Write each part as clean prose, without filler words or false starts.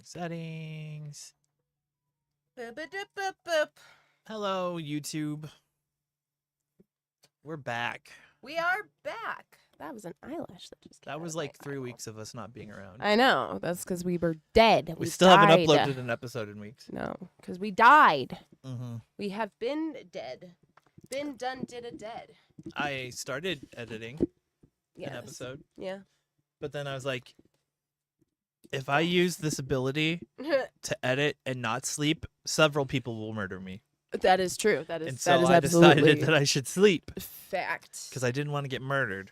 Settings. Boop. Hello, YouTube. We're back. We are back. That was an eyelash that just came That out was of my like 3 eyeball. weeks of us not being around. I know. That's because we were dead. We still haven't died. uploaded an episode in weeks. No, because we died. Mm-hmm. We have been dead. Been done, did a dead. I started editing Yes. an episode, Yeah. but then I was like, if I use this ability to edit and not sleep, several people will murder me. That is true. That is. And that so is I absolutely decided that I should sleep fact. because I didn't want to get murdered.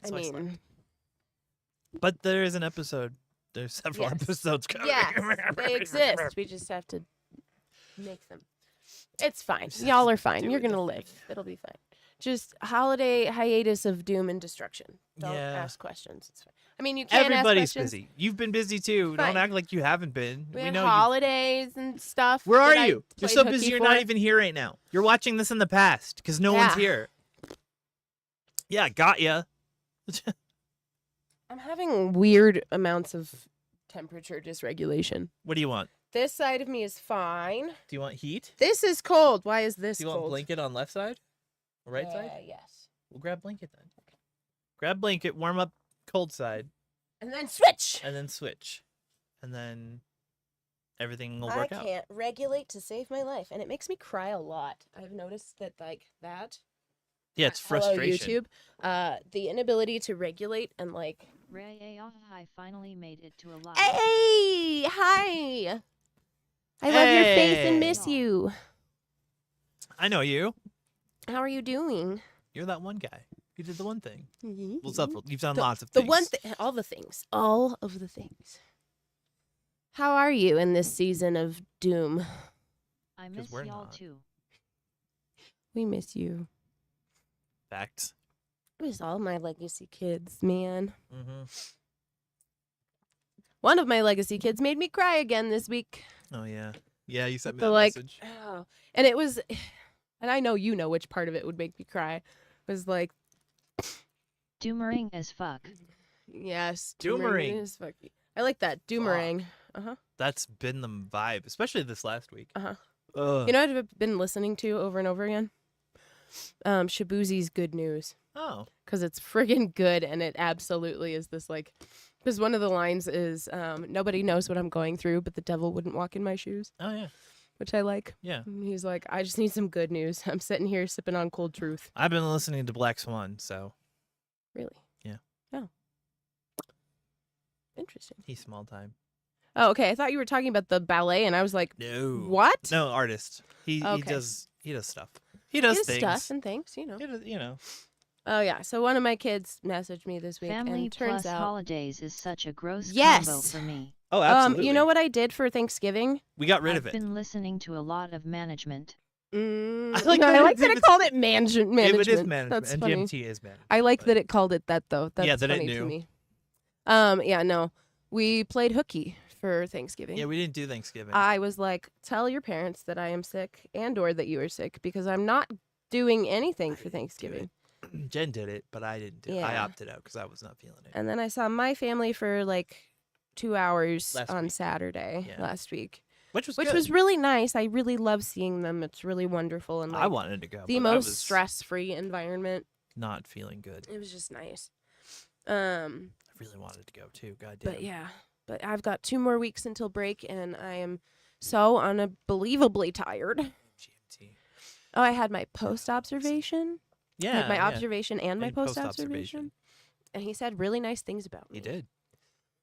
So I slept. mean, But there is an episode. There's several Yes. episodes coming. yes, they exist. We just have to make them. It's fine. Y'all are fine. do You're it gonna differently. live. It'll be fine. Just holiday hiatus of doom and destruction. Don't Yeah. ask questions. It's fine. I mean, you can't Everybody's ask questions. busy. You've been busy too. Fine. Don't act like you haven't been. We We had know you. holidays and stuff. Where are that I you? You're played so hooky busy. You're for. not even here right now. You're watching this in the past because no one's Yeah. here. Yeah, got ya. I'm having weird amounts of temperature dysregulation. What do you want? This side of me is fine. Do you want heat? This is cold. Why is this Do you cold? want blanket on left side? Or right side? Yes. We'll grab blanket then. Grab blanket, warm up cold side, And then switch. and then switch. And then everything will I work out. can't regulate to save my life, and it makes me cry a lot. I've noticed that, like that. Yeah, it's Hello, frustration. YouTube. The inability to regulate and like. Ray, I finally made it to a live. Hey, hi. I love your face and miss Hey. you. I know you. How are you doing? You're that one guy. You did the one thing. Mm-hmm. Well, several. You've done The- lots of The things. one thing, all the things, all of the things. How are you in this season of doom? I 'Cause miss we're y'all not. too. We miss you. Facts. I miss all my legacy kids, man. Mm-hmm. One of my legacy kids made me cry again this week. Oh, yeah. Yeah, you sent me The, that like, message. oh, and it was, and I know you know which part of it would make me cry. It was like, Doomerang as fuck. yes, Doomerang. is fucky. I like that doomerang. That's been the vibe, especially this last week. Uh-huh. Ugh. You know what I've been listening to over and over again? Shabuzi's Good News. Oh. Because it's friggin' good, and it absolutely is this, like, because one of the lines is, nobody knows what I'm going through, but the devil wouldn't walk in my shoes, Oh, yeah. which I like. Yeah. And he's like, I just need some good news. I'm sitting here sipping on cold truth. I've been listening to Black Swan, so Really? Yeah. Oh. Interesting. he's small time. Oh, okay. I thought you were talking about the ballet, and I was like, No. what? No, artist. He Okay. does stuff. He does His things. stuff and things, you know. He does, you know. Oh, yeah. So one of my kids messaged me this week, Family and turns plus out, holidays is such a gross combo Yes. for me. Oh, absolutely. you know what I did for Thanksgiving? We got rid I've of it. been listening to a lot of management. I I like like, that that it it's- called it management. It is management, That's and funny. GMT is management. I like but- that it called it that though. That's Yeah, that it funny to knew. me. Yeah, no. We played hooky for Thanksgiving. Yeah, we didn't do Thanksgiving. I was like, tell your parents that I am sick and or that you are sick because I'm not doing anything for didn't do Thanksgiving. Jen did it, but I didn't do it. I Yeah. opted out because I was not feeling it. And then I saw my family for like 2 hours Last on week. Saturday Yeah. last week, Which was which good. was really nice. I really love seeing them. It's really wonderful and like I wanted to go. the but I most was stress-free environment. Not feeling good. It was just nice. I really wanted to go too. God damn. But yeah, but I've got 2 more weeks until break, and I am so unbelievably tired. GMT. Oh, I had my post-observation. I Yeah. had my yeah. observation and my And post-observation. And he said really nice things about me. You did.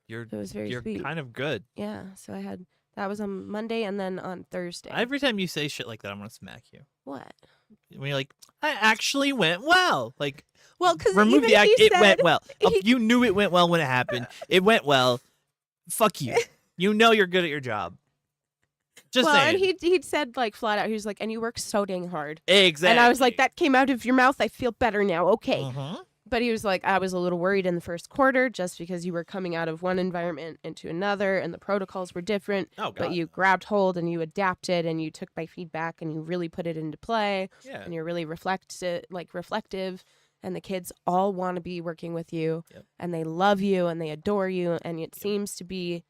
You're It was very you're sweet. kind of good. Yeah, so I had, that was on Monday and then on Thursday. Every time you say shit like that, I'm gonna smack you. What? When you're like, I actually went well. Like, Well, because remove the act. It went well. Oh, he- you knew it went well when it happened. It went well. Fuck you. You know you're good at your job. Just well, saying. and he'd said like flat out, he was like, and you work so dang hard. Exactly. And I was like, that came out of your mouth. I feel better now. Okay. Mhm. But he was like, I was a little worried in the first quarter just because you were coming out of one environment into another and the protocols were different. Oh god. But you grabbed hold and you adapted and you took my feedback and you really put it into play Yeah. and you're really reflective. And the kids all want to be working with you Yep. and they love you and they adore you. And it seems to be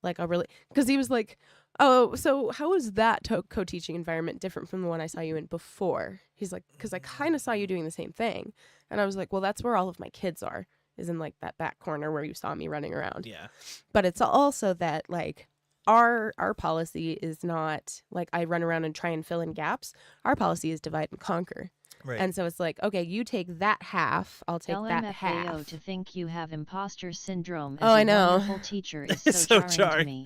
like a really, because he was like, oh, so how is that co-teaching environment different from the one I saw you in before? He's like, because I kind of saw you doing the same thing. And I was like, well, that's where all of my kids are, is in like that back corner where you saw me running around. Yeah. But it's also that like our policy is not like I run around and try and fill in gaps. Our policy is divide and conquer. Right. And so it's like, okay, you take that half, I'll take that LMFAO half. to think you have imposter syndrome Oh, as I a know. wonderful teacher is It's so so jarring to jarring. me.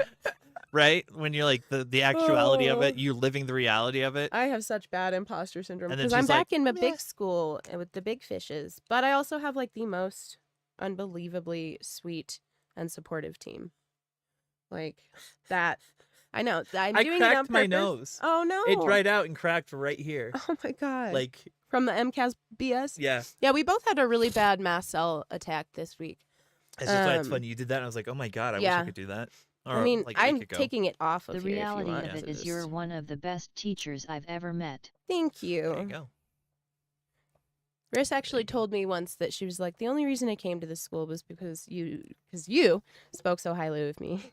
Right? When you're like the actuality of Oh. it, you living the reality of it. I have such bad imposter syndrome And then because I'm she's like, back in a "Meh." big school with the big fishes, but I also have like the most unbelievably sweet and supportive team. Like that. I know. I'm I doing it on cracked my purpose. nose. Oh no. It dried out and cracked right here. Oh my god. Like, from the MCAS BS. yeah. Yeah, we both had a really bad mast cell attack this week. It's just why it's Um, funny. You did that, and I was like, oh my god, I wish yeah. I could do that. I Or, mean, like, a I'm week ago. taking it off of The here if you reality want. of it to is you're just- one of the best teachers I've ever met. Thank you. There you go. Riss actually told me once that she was like, the only reason I came to this school was because you spoke so highly of me.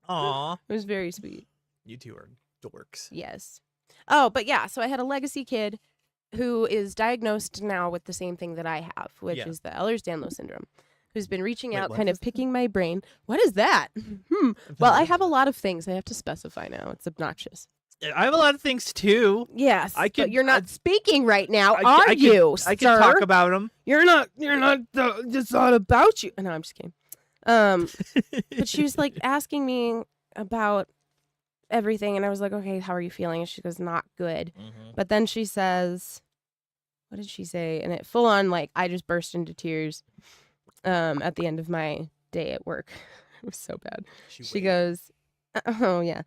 Aw. It was very sweet. You two are dorks. Yes. Oh, but yeah, so I had a legacy kid who is diagnosed now with the same thing that I have, which Yeah. is the Ehlers-Danlos syndrome, who's been reaching Wait, out, what kind is of picking my brain. What is that? Well, I have a lot of things I have to specify now. It's obnoxious. I have a lot of things too. Yes, I but could- you're not speaking right now, I are could- you, I sir? can talk about them. You're not. It's not about you. No, I'm just kidding. But she was like asking me about everything, and I was like, okay, how are you feeling? And she goes, not good. But then she says, what did she say? And it full on, like, I just burst into tears at the end of my day at work. It was so bad. She goes, oh, yeah.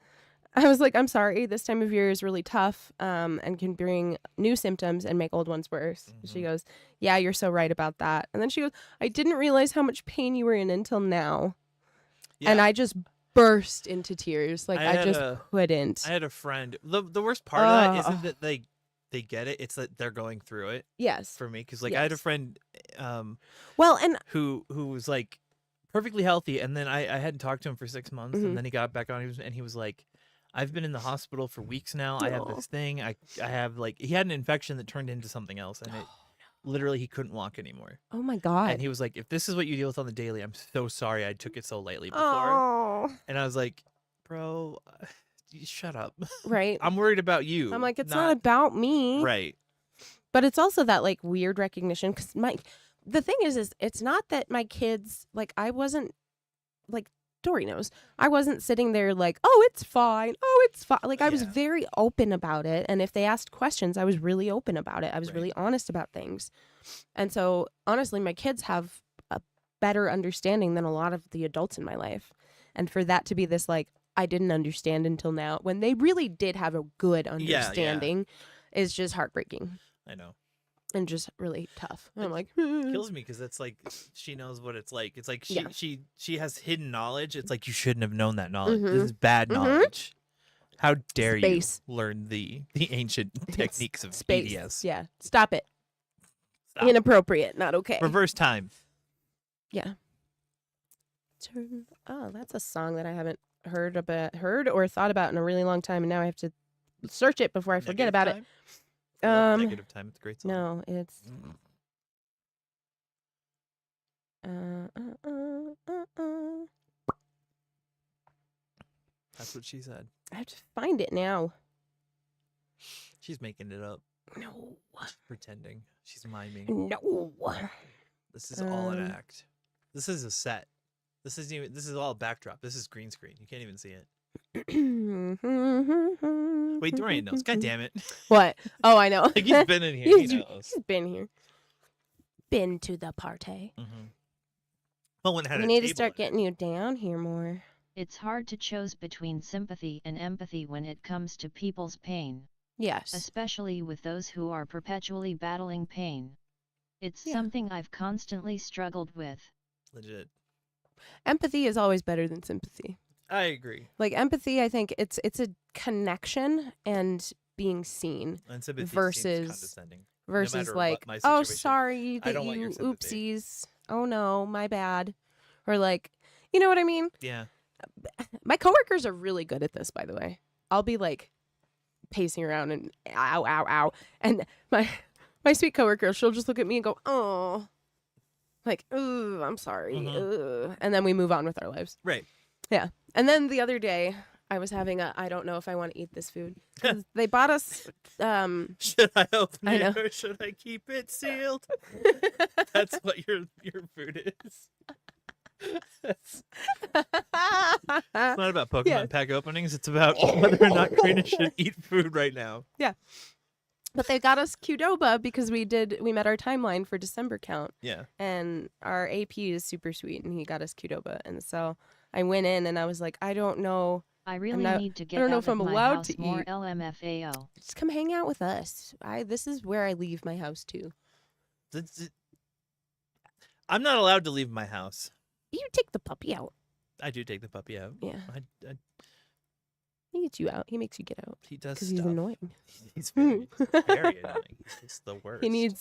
I was like, I'm sorry. This time of year is really tough and can bring new symptoms and make old ones worse. She Mhm. goes, yeah, you're so right about that. And then she goes, I didn't realize how much pain you were in until now. And I just burst into tears. Like, I just couldn't. I had a friend. The worst part of that Ugh. isn't that they get it. It's that they're going through it Yes. for me. Because like I had a Yes. friend Well, and who was like perfectly healthy, and then I hadn't talked to him for 6 months, Mhm. and then he got back on. And he was like, I've been in the hospital for weeks now. I have Aw. this thing. I have like he had an infection that turned into something else, and it literally he couldn't walk anymore. oh my God. And he was like, if this is what you deal with on the daily, I'm so sorry I took it so lightly before. Oh, And I was like, bro, shut up. right. I'm worried about you. I'm like, it's not about me. right. But it's also that like weird recognition because the thing is it's not that my kids, like, I wasn't, like, Dory knows, I wasn't sitting there like, oh, it's fine. Oh, it's fine. Like, I was Yeah. very open about it. And if they asked questions, I was really open about it. I was Right. really honest about things. And so honestly, my kids have a better understanding than a lot of the adults in my life. And for that to be this, like, I didn't understand until now, when they really did have a good yeah. understanding, is just heartbreaking. I know. And just really tough. And I'm It like, Kills me because it's like she knows what it's like. It's like Yeah. she has hidden knowledge. It's like you shouldn't have known that knowledge. Mhm. This is bad Mhm. knowledge. How dare Space. you learn the ancient techniques of space. EDS? Yeah. Stop it. Stop. Inappropriate. Not okay. Reverse time. Yeah. Oh, that's a song that I haven't heard or thought about in a really long time, and now I have to search it before I forget about it. Negative time. It's a great song. No, it's Mm. That's what she said. I have to find it now. She's making it up. No. She's pretending. She's miming. No. This is all an Um, act. This is a set. This is all a backdrop. This is green screen. You can't even see it. Wait, Dorian knows. God damn it. What? Oh, I know. Like he's been in here. He knows. He's been here. Been to the party. Mm-hmm. Well, when it had We a need to table start in it. getting you down here more. It's hard to choose between sympathy and empathy when it comes to people's pain, Yes. especially with those who are perpetually battling pain. It's Yeah. something I've constantly struggled with. Legit. Empathy is always better than sympathy. I agree. Like empathy, I think it's a connection and being seen And sympathy seems Versus- condescending. versus matter what like, my oh, situation, sorry I that don't want your you sympathy." oopsies. Oh no, my bad. Or like, you know what I mean? Yeah. My coworkers are really good at this, by the way. I'll be like pacing around and ow, ow, ow. And my sweet coworker, she'll just look at me and go, oh, like, ooh, I'm sorry. And then we move on with our lives. Right. Yeah. And then the other day, I was having I don't know if I want to eat this food. 'Cause they bought us. Should I open I know. it or should I keep it sealed? That's what your food is. It's not about Pokemon Yeah. pack openings. It's about whether or not Karina should eat food right now. But they got us Qdoba because we met our timeline for December count. Yeah. And our AP is super sweet, and he got us Qdoba. And so I went in and I was like, I don't know. I really not- need to get don't know out if of I'm my allowed house to more eat. LMFAO. Just come hang out with us. This is where I leave my house too. I'm not allowed to leave my house. You take the puppy out. I do take the puppy out. Yeah. I, He gets you out. He makes you get out he does because stuff. he's annoying. He's very, very annoying. He's just the worst. He needs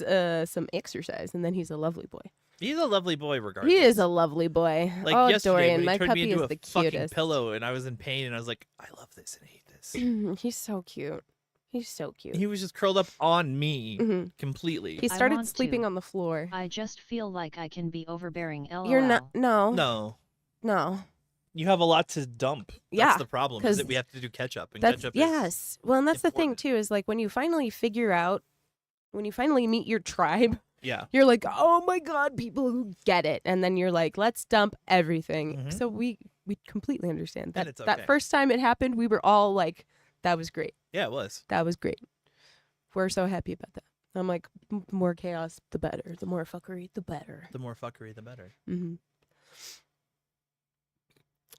some exercise, and then he's a lovely boy. He's a lovely boy, regardless. He is a lovely boy. Like oh, yesterday, Dorian, when he my turned me puppy into is a the fucking cutest. pillow, and I was in pain, and I was like, I love this and hate this. He's so cute. He's so cute. He was just curled up on me Mhm. completely. He I started want sleeping to. on the floor. I just feel like I can be overbearing. LOL. You're not. No. No, you have a lot to dump. Yeah, That's the problem. Is 'cause that we have to do ketchup, and That's ketchup yes. Well, and that's the thing important. too. Is like when you finally meet your tribe, is yeah. you're like, oh my god, people who get it, and then you're like, let's dump everything. Mhm. So we completely understand that. it's okay. That first time it happened, we were all like, that was great. Yeah, it was. That was great. We're so happy about that. I'm like, more chaos, the better. The more fuckery, the better. The more fuckery, the better. hmm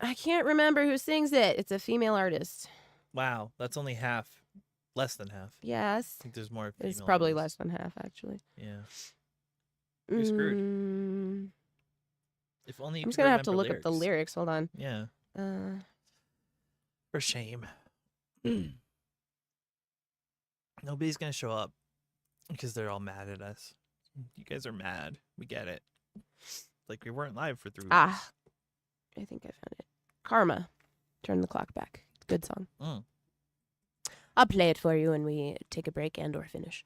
I can't remember who sings it. It's a female artist. Wow, that's only half, less than half. Yes. I think there's more. It's female probably artists. less than half, actually. Yeah. You're screwed. Mm, If only you I'm just could going to have to remember look up the lyrics. Hold on. Yeah. For shame. Nobody's gonna show up because they're all mad at us. You guys are mad. We get it. Like we weren't live for 3 weeks. Ah. I think I found it. Karma. Turn the clock back. Good song. Mm. I'll play it for you when we take a break and or finish.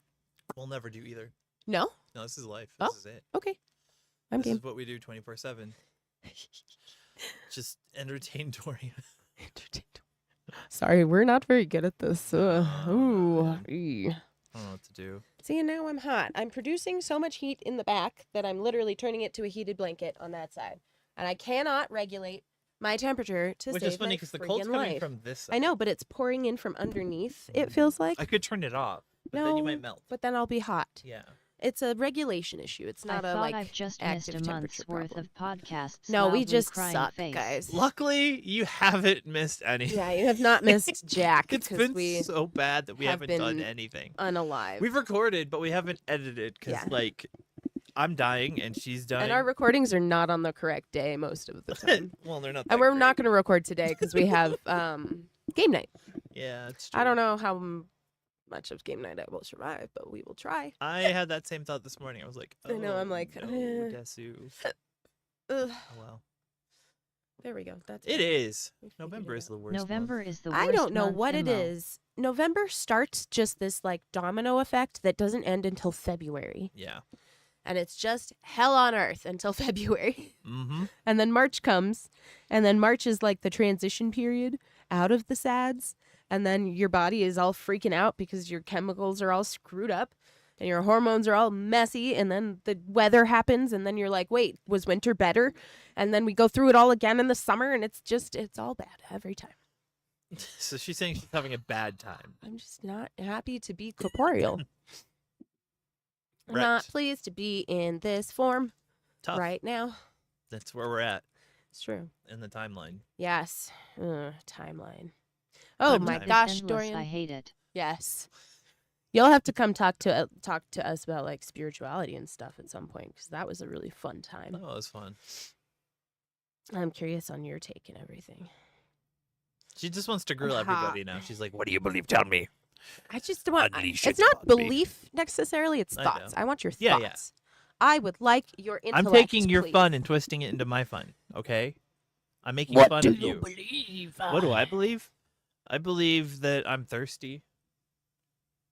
We'll never do either. No? No, this is life. Oh. This is it. Okay. I'm This game. is what we do 24/7. Just entertain Dorian. Sorry, we're not very good at this. Oh, Ooh. man. Ee. I don't know what to do. See, now I'm hot. I'm producing so much heat in the back that I'm literally turning it to a heated blanket on that side. And I cannot regulate my temperature to Which save is funny because because the cold's coming life. from this side. I know, but it's pouring in from underneath, it feels like. I could turn it off, but then you might No, melt. But then I'll be hot. Yeah. It's a regulation issue. It's not I a thought like I've just missed active a month's temperature worth problem. of podcasts. No, we loudly just crying suck, face. guys. Luckily, you haven't missed any. Yeah, you have not missed Jack It's because been we so bad that we have haven't done been anything. unalive. We've recorded, but we haven't edited because, Yeah. like, I'm dying and she's dying. And our recordings are not on the correct day most of the time. well, they're not. And that we're great. not going to record today because we have game night. Yeah, it's true. I don't know how much of game night I will survive, but we will try. I had that same thought this morning. I was like, oh, I know, I'm like, no, Desu. Ugh. Oh, well. There we go. That's It is. We figured November it is out. the worst. November is the worst. I don't know month what it MO. is. November starts just this like domino effect that doesn't end until February. Yeah. And it's just hell on earth until February. Mm-hmm. And then March comes, and then March is like the transition period out of the SADS. And then your body is all freaking out because your chemicals are all screwed up and your hormones are all messy. And then the weather happens, and then you're like, wait, was winter better? And then we go through it all again in the summer, and it's all bad every time. So she's saying she's having a bad time. I'm just not happy to be corporeal. I'm Right. not pleased to be in this form Tough. right now. That's where we're at It's true. in the timeline. Yes. Timeline. Oh my Timeline. It's gosh, endless, Dorian. I hate it. Yes. You'll have to come talk to us about like spirituality and stuff at some point because that was a really fun time. Oh, it was fun. I'm curious on your take and everything. She just wants to grill hot. everybody now. She's like, what do you believe? Tell me. I just want. Unleash It's it not upon me. belief necessarily. It's I thoughts. know. I want your Yeah, yeah. thoughts. I would like your intellect. I'm taking your please. fun and twisting it into my fun, okay? I'm making What fun do of you you. believe? What do I believe? I believe that I'm thirsty.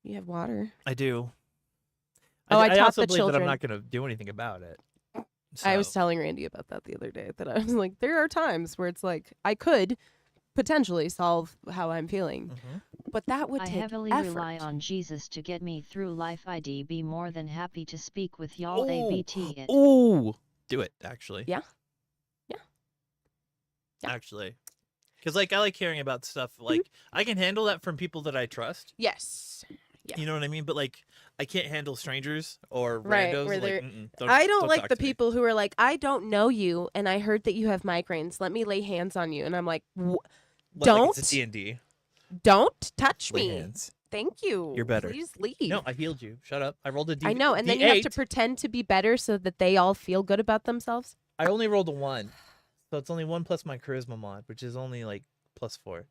You have water. I do. Oh, I I taught also the believe that I'm children. not going to do anything about it. I was So, telling Randy about that the other day. That I was like, there are times where it's like I could potentially solve how I'm feeling, mhm. but that would I take heavily effort. rely on Jesus to get me through life. I'd be more than happy to speak with y'all. ABT it. Ooh. Do it, actually. Yeah. Yeah. Yeah. Actually. Because, like, I like hearing about stuff. Like, I can handle that from people that I trust. Yes. Yeah. You know what I mean? But, like, I can't handle strangers or Right, randos. where they're- Like, I don't like talk the to me. people who are like, I don't know you, and I heard that you have migraines. Let me lay hands on you, and I'm like, Like, don't. it's a D&D. don't touch Lay me. hands. Thank you. You're better. Please leave. No, I healed you. Shut up. I rolled a D. I know, and then you have to D8. pretend to be better so that they all feel good about themselves. I only rolled a 1. So it's only 1 plus my charisma mod, which is only like +4.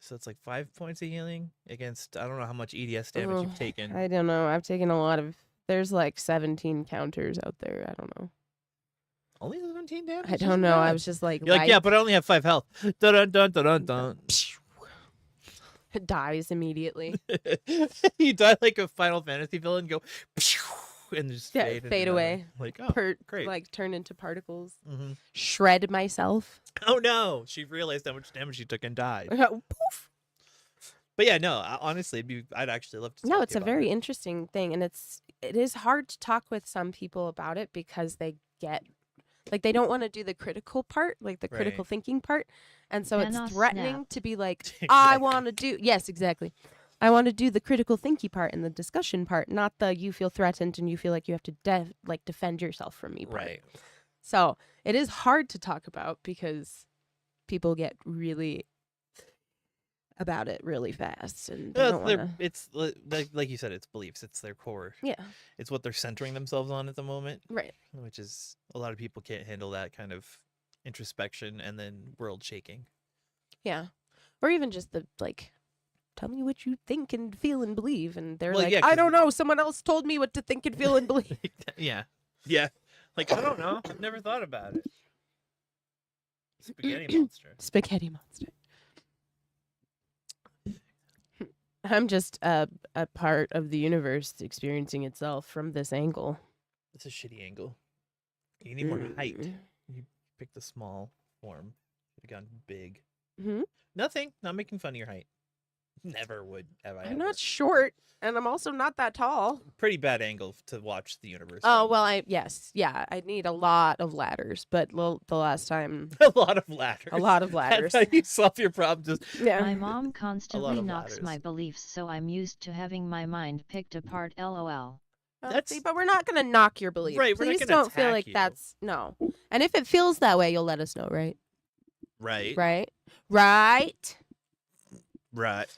So it's like 5 points of healing against, I don't know how much EDS damage you've taken. I don't know. I've taken a lot of. There's like 17 counters out there. I don't know. Only 17 damage? I Isn't don't know. I bad. was just like, You're like, yeah, but I only have 5 health. Dun dun dun dun dun. it dies immediately. You die like a Final Fantasy villain, go and just Yeah, fade, into fade nothing. away. Like, oh, great. Like turn into particles. hmm Shred myself. Oh no, she realized how much damage she took and died. Poof. But yeah, no, honestly, I'd actually love to. No, talk it's to a you about very it. interesting thing, and it is hard to talk with some people about it because they get like they don't want to do the critical part, like the critical Right. thinking part, and so it's Cannot threatening snap. to be like, Exactly. I want to do exactly. I want to do the critical thinking part and the discussion part, not the you feel threatened and you feel like you have to defend yourself from me part. Right. So it is hard to talk about because people get really about it really fast and they don't wanna, It's like you said, it's beliefs. It's their core. yeah, It's what they're centering themselves on at the moment, right. which is a lot of people can't handle that kind of introspection and then world shaking. Yeah. Or even just the like, tell me what you think and feel and believe. And they're Well, like, yeah, I 'cause don't know. Someone else told me what to think and feel and believe. Yeah. Yeah. Like, I don't know. I've never thought about it. Spaghetti monster. Spaghetti monster. I'm just a part of the universe experiencing itself from this angle. It's a shitty angle. You need more height. Mm. You picked the small form. You've gone big. Mhm. Nothing. Not making fun of your height. Never would have I. I'm ever. not short, and I'm also not that tall. Pretty bad angle to watch the universe. Oh, from. well, I need a lot of ladders, but the last time, A lot of ladders. a lot of ladders. That's how you solve your problem. Just Yeah. My mom constantly of knocks my ladders. beliefs, so I'm used to having my mind picked apart. LOL. Oh, That's- see, but we're not gonna knock your belief. Right, we're not Please gonna don't feel attack like you. that's no. And if it feels that way, you'll let us know, right? right. Right? Right?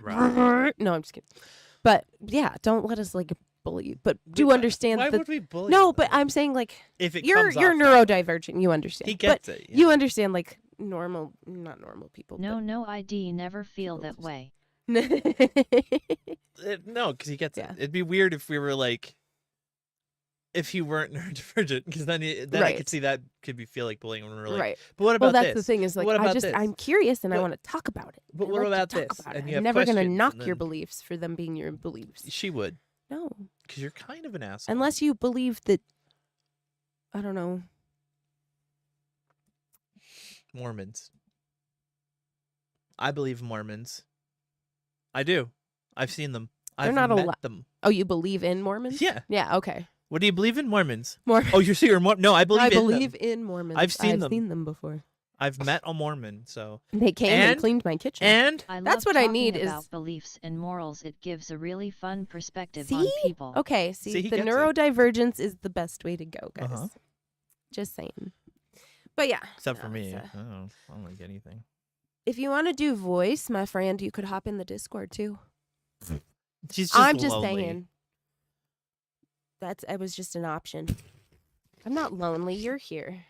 Right. No, I'm just kidding. But yeah, don't let us like bully you. But do Why- understand Why that would we bully? no, you, but though? I'm saying like if it you're comes off that- neurodivergent, you understand. He gets but it. yeah. you understand like not normal people. No, ID never feel that way. But... No, because he gets Yeah. it. It'd be weird if we were like, if you weren't neurodivergent, because then I Right. could see that feel like bullying when we're like. right. But what about Well, that's this? the thing is like What about this? I'm curious and I But- want to talk about it. But I what like to about talk this? about And it. you I'm have never gonna questions, knock and your then- beliefs for them being your beliefs. She would, No. because you're kind of an asshole. Unless you believe that I don't know. Mormons. I believe Mormons. I do. I've seen them. They're I've not a met lot- them. Oh, you believe in Mormons? Yeah. Yeah, okay. What do you believe in, Mormons? Mormons. Oh, you're No, I believe I in them. believe in Mormons. I've seen them. seen them before. I've met a Mormon, so They came and And- cleaned my kitchen. and I That's love what I talking need is- about beliefs and morals. It gives a really fun perspective See? on people. Okay, See, see, he the gets it. neurodivergence is the best way to go, guys. Uh-huh. Just saying. But yeah. except no, for me, it's, I don't like anything. if you want to do voice, my friend, you could hop in the Discord too. She's just I'm just lonely. saying. It was just an option. I'm not lonely. You're here.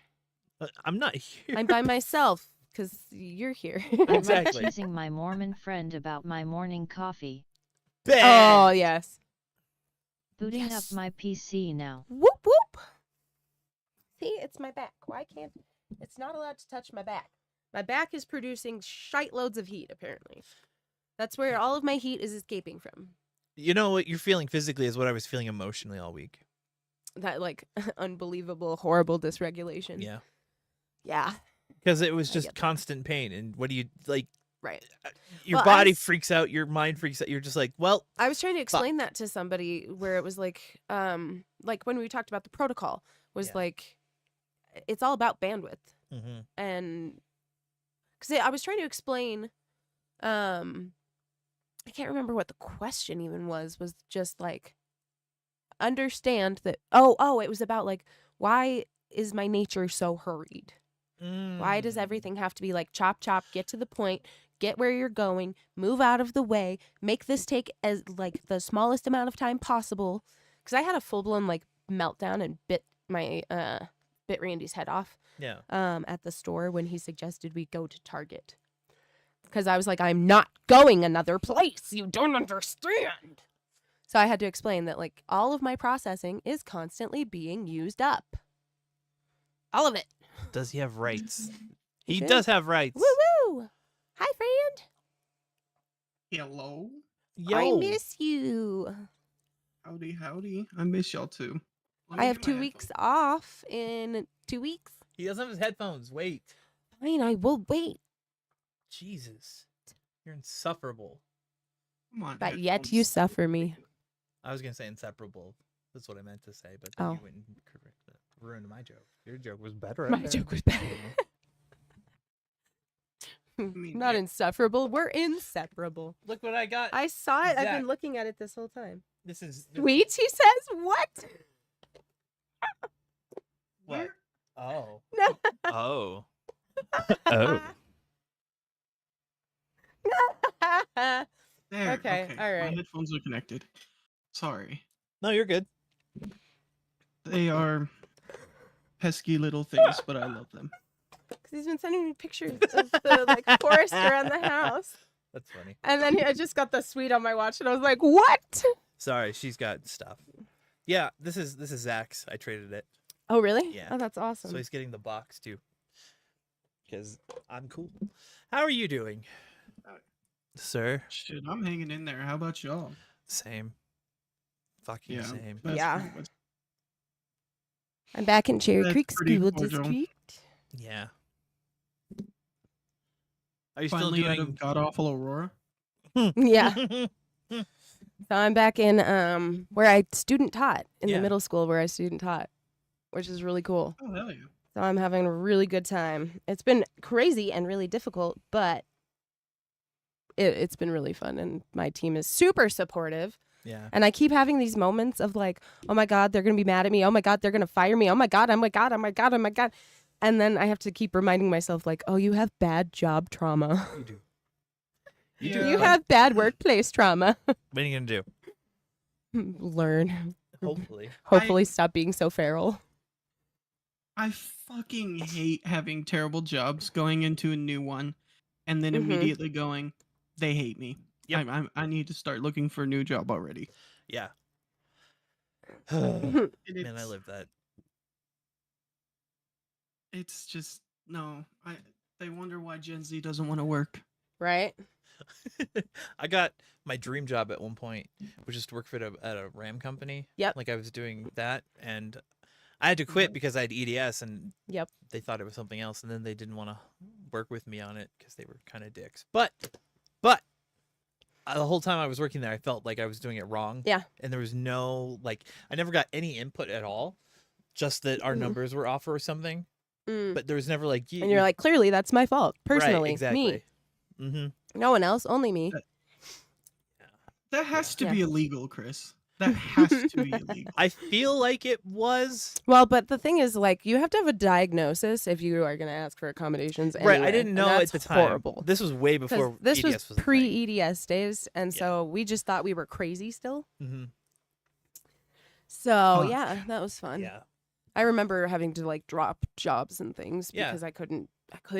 I'm not here. I'm by myself because you're here. I Exactly. love teasing my Mormon friend about my morning coffee. Oh, yes. Booting Yes. up my PC now. Whoop, whoop. See, it's my back. Why can't... It's not allowed to touch my back. My back is producing shite loads of heat, apparently. That's where all of my heat is escaping from. You know what you're feeling physically is what I was feeling emotionally all week. That, like, unbelievable, horrible dysregulation. Yeah. Yeah. Because it was I just get that. constant pain. And what do you, like, Right. your Well, body freaks out, your mind freaks out. You're just like, well, I was trying to explain that to somebody where it was like when we talked about the protocol was Yeah. like, it's all about bandwidth. mhm. And because I was trying to explain, I can't remember what the question even was just like, understand that, it was about like, why is my nature so hurried? Why does Mm. everything have to be like chop, chop, get to the point, get where you're going, move out of the way, make this take as like the smallest amount of time possible? Because I had a full blown like meltdown and bit Randy's head off Yeah. at the store when he suggested we go to Target. Because I was like, I'm not going another place. You don't understand. So I had to explain that like all of my processing is constantly being used up. All of it. Does he have rights? He He should. does have rights. Woo woo! Hi, friend. Hello. Yo. I miss you. Howdy, howdy. I miss y'all too. Let I me have get my 2 weeks headphones. off in 2 weeks. He doesn't have his headphones. Wait. Fine, I will wait. Jesus. You're insufferable. Come on. But yet headphones. you suffer me. I was going to say inseparable. That's what I meant to say, but Oh. you went and ruined my joke. Your joke was better. My joke was better. mean, Not yeah. insufferable. We're inseparable. Look what I got. I saw it. I've Zach. been looking at it this whole time. This is Sweets, he says. What? what? Oh. No. Oh. Oh. There. Okay, all right. My headphones are connected. Sorry. No, you're good. They are pesky little things, but I love them. Because he's been sending me pictures of the like forest around the house. That's funny. And then I just got the sweet on my watch and I was like, what? Sorry, she's got stuff. Yeah, this is Zach's. I traded it. Oh, really? Yeah. Oh, that's awesome. So he's getting the box too. Because I'm cool. How are you doing? Sir? Shit, I'm hanging in there. How about y'all? Same. Fucking Yeah. same. that's Yeah. pretty much- I'm back in Cherry That's Creek pretty School cordial. District. Yeah. Are you Finally still out doing of god awful Aurora. Yeah. So I'm back in where I student taught in Yeah. the middle school where I student taught, which is really cool. Oh hell yeah. So I'm having a really good time. It's been crazy and really difficult, but it's been really fun. And my team is super supportive. Yeah. And I keep having these moments of like, oh my God, they're going to be mad at me. Oh my God, they're going to fire me. Oh my God, oh my God, oh my God, oh my God. And then I have to keep reminding myself like, oh, you have bad job trauma. You do. Yeah. You have bad workplace trauma. What are you gonna do? Learn. Hopefully. Hopefully stop being so feral. I fucking hate having terrible jobs going into a new one and then Mhm. immediately going, they hate me. Yep. I need to start looking for a new job already. Yeah. And Man, I it's- live that. It's just no. They wonder why Gen Z doesn't want to work. Right? I got my dream job at one point, which is to work for at a RAM company. Yep. Like I was doing that, and I had to quit because I had EDS, and Yep. they thought it was something else, and then they didn't want to work with me on it because they were kind of dicks. But the whole time I was working there, I felt like I was doing it wrong. Yeah. And there was no like, I never got any input at all. Just that our Mhm. numbers were off or something. Mm. But there was never like, And you're like, clearly that's my fault. Personally, right, exactly. me. Mm-hmm. No one else, only me. That has to Yeah. be illegal, Chris. That has to be illegal. I feel like it was. Well, but the thing is, like, you have to have a diagnosis if you are going to ask for accommodations. Right, I anyway, didn't and know at that's the time. Horrible. This was way 'Cause before this EDS was was a thing. pre-EDS days, and Yeah. so we just thought we were crazy still. Mm-hmm. So Huh. yeah, that was fun. Yeah. I remember having to like drop jobs and things Yeah. because I could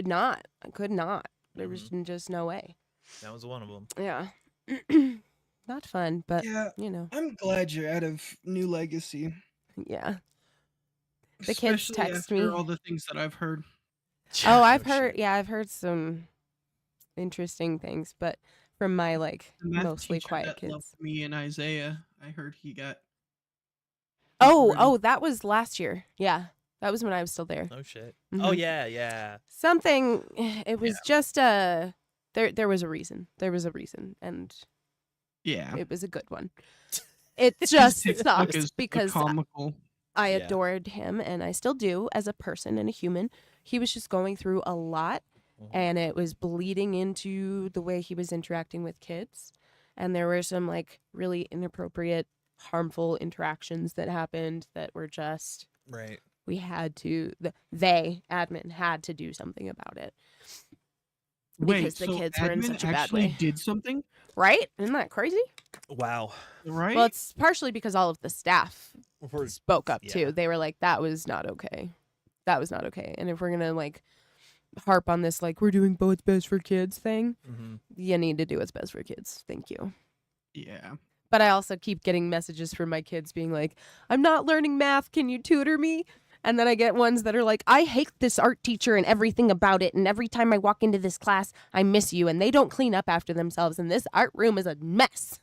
not. There was Mm-hmm. just no way. That was one of them. Yeah. Not fun, but Yeah, you know, I'm glad you're out of New Legacy. yeah. The kids Especially text after me. all the things that I've heard. Oh, I've No heard. shit. Yeah, I've heard some interesting things, but from my like The math mostly teacher quiet that kids. loved me and Isaiah, I heard he got. Oh, deported. oh, that was last year. Yeah, that was when I was still there. No shit. Mhm. Oh yeah, yeah. Something. It was just There was a reason. There was a reason, and Yeah. it was a good one. It just TikTok sucks is because comical. I Yeah. adored him, and I still do as a person and a human. He was just going through a lot, Mhm. and it was bleeding into the way he was interacting with kids. And there were some like really inappropriate, harmful interactions that happened that were just Right. we had to admin had to do something about it. Wait, Because the so kids were in admin such a bad actually way. did something, Right? Isn't that crazy? Wow. right? Well, it's partially because all of the staff We're- spoke up yeah. too. They were like, that was not okay. That was not okay. And if we're going to like harp on this, like, we're doing what's best for kids thing, Mhm. you need to do what's best for kids. Thank you. Yeah. But I also keep getting messages from my kids being like, I'm not learning math. Can you tutor me? And then I get ones that are like, I hate this art teacher and everything about it. And every time I walk into this class, I miss you. And they don't clean up after themselves. And this art room is a mess.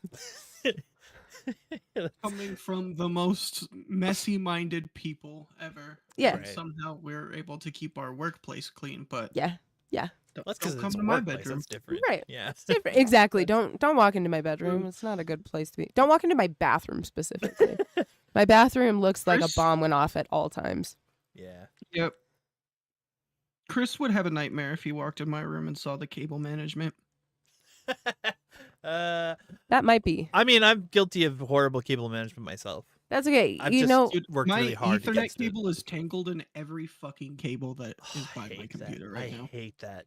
Coming from the most messy-minded people ever. Yeah. and somehow we're able to keep our workplace clean, but Yeah. That's because don't come it's to my workplace. bedroom. That's different. Right. Yeah. It's different. Exactly. Don't walk into my bedroom. It's not a good place to be. Don't walk into my bathroom specifically. My bathroom looks like a Chris? bomb went off at all times. Yeah. Yep. Chris would have a nightmare if he walked in my room and saw the cable management. That might be. I mean, I'm guilty of horrible cable management myself. That's okay. I've you just know, Dude, worked my really hard Ethernet against it. cable is tangled in every fucking cable that is I by my hate computer that. right I now. hate that.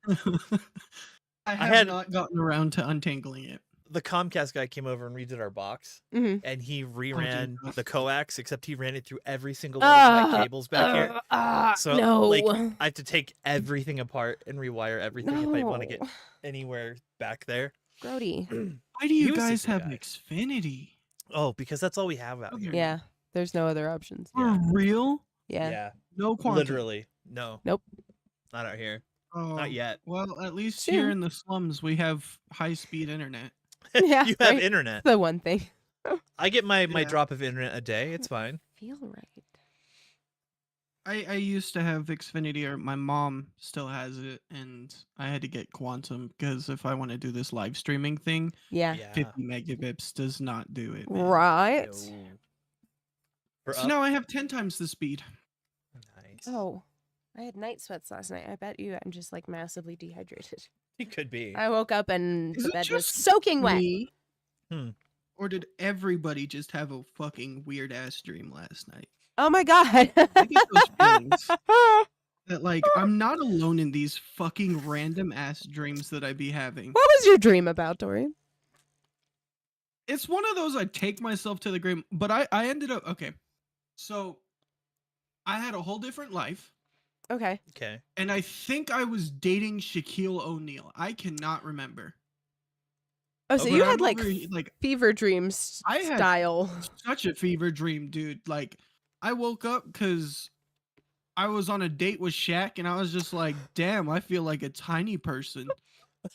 I have had- not gotten around to untangling it. The Comcast guy came over and redid our box, mhm. and he Oh, reran Jesus. the coax, except he ran it through every single one of my cables back here. So, no. like, I have to take everything apart and rewire everything if I want to get No. anywhere back there. Grody. Why do He you was a guys good have guy. Xfinity? Oh, because that's all we have out here. Yeah. There's no other options. Yeah. For real? Yeah. No quantum. Literally. No. Nope. Not out here. Oh, Not yet. well, at least Soon. here in the slums we have high-speed internet. Yeah, You have right? internet. The one thing. I get my Yeah. drop of internet a day. It's fine. Feel right. I used to have Xfinity, or my mom still has it, and I had to get quantum because if I want to do this live streaming thing, Yeah. 50 megabits does not do it. man. Right. No. For So up- now I have 10 times the speed. Nice. Oh, I had night sweats last night. I bet you I'm just like massively dehydrated. It could be. I woke up and Is the it bed was just soaking wet. Me? Hmm. Or did everybody just have a fucking weird ass dream last night? Oh my god. I get those feelings that like I'm not alone in these fucking random ass dreams that I be having. What was your dream about, Dorian? It's one of those I take myself to the grave, but I ended up okay. So I had a whole different life, Okay. Okay. and I think I was dating Shaquille O'Neal. I cannot remember. Oh, so Oh, you But had I'm like over he- like fever dreams I had- style. such a fever dream, dude. Like I woke up because I was on a date with Shaq, and I was just like, "Damn, I feel like a tiny person."